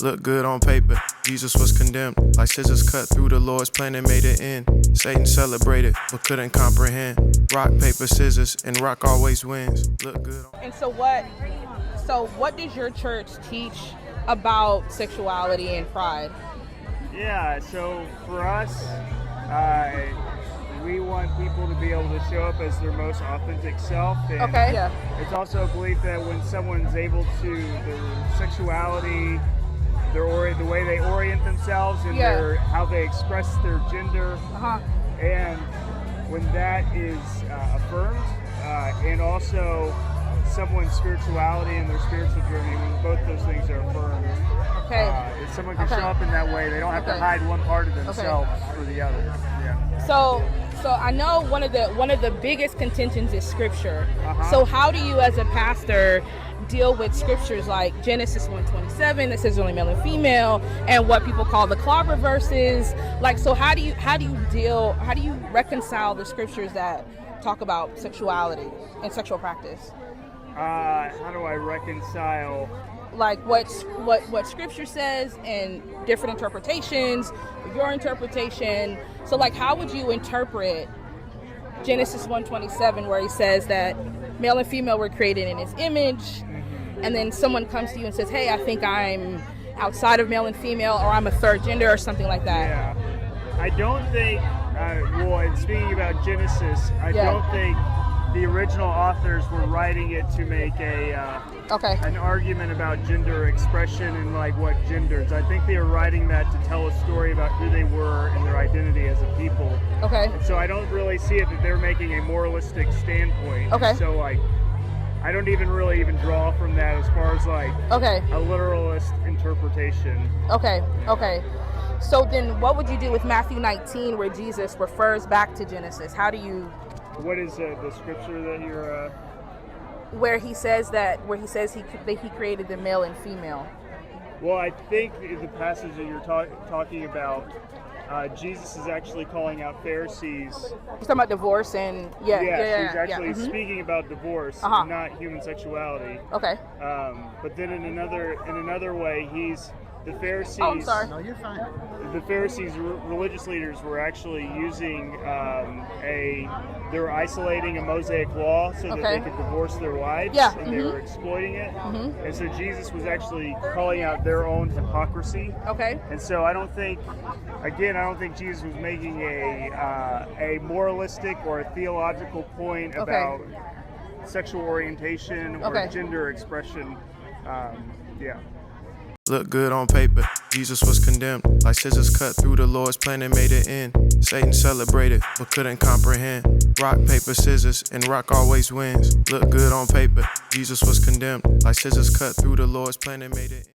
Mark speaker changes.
Speaker 1: Look good on paper, Jesus was condemned. Like scissors cut through the Lord's plan and made it end. Satan celebrated, but couldn't comprehend. Rock, paper, scissors, and rock always wins. Look good on...
Speaker 2: And so what does your church teach about sexuality and pride?
Speaker 3: Yeah, so for us, we want people to be able to show up as their most authentic self. And
Speaker 2: Okay. Yeah.
Speaker 3: it's also a belief that when someone's able to, their sexuality, the way they orient themselves and how they express their gender, and when that is affirmed, and also someone's spirituality and their spiritual journey, when both those things are affirmed, if someone can show up in that way, they don't have to hide one part of themselves for the other. Yeah.
Speaker 2: So I know one of the biggest contentions is scripture. So how do you, as a pastor, deal with scriptures like Genesis 1:27 that says only male and female, and what people call the clobber verses? Like, so how do you reconcile the scriptures that talk about sexuality and sexual practice?
Speaker 3: How do I reconcile?
Speaker 2: Like what scripture says and different interpretations, your interpretation. So like, how would you interpret Genesis 1:27 where he says that male and female were created in his image, and then someone comes to you and says, hey, I think I'm outside of male and female, or I'm a third gender or something like that?
Speaker 3: Yeah. I don't think, and speaking about Genesis, I don't think the original authors were writing it to make an argument about gender expression and like what genders. I think they were writing that to tell a story about who they were and their identity as a people.
Speaker 2: Okay.
Speaker 3: And so I don't really see it that they're making a moralistic standpoint.
Speaker 2: Okay.
Speaker 3: So like, I don't even draw from that as far as like a literalist interpretation.
Speaker 2: Okay. So then what would you do with Matthew 19 where Jesus refers back to Genesis? How do you...
Speaker 3: What is the scripture that you're...
Speaker 2: Where he says he created the male and female.
Speaker 3: Well, I think the passage that you're talking about, Jesus is actually calling out Pharisees.
Speaker 2: He's talking about divorce and
Speaker 3: he's actually speaking about divorce, and not human sexuality. Okay. But then in another way, the Pharisees.
Speaker 2: Oh, I'm sorry.
Speaker 4: No, you're fine.
Speaker 3: The Pharisees, religious leaders, were actually using they were isolating a Mosaic law so that they could divorce their wives, and they were exploiting it. And so Jesus was actually calling out their own hypocrisy.
Speaker 2: Okay.
Speaker 3: And so I don't think Jesus was making a moralistic or a theological point about sexual orientation or gender expression.
Speaker 1: Look good on paper, Jesus was condemned. Like scissors cut through the Lord's plan and made it end. Satan celebrated, but couldn't comprehend. Rock, paper, scissors, and rock always wins. Look good on paper, Jesus was condemned. Like scissors cut through the Lord's plan and made it end.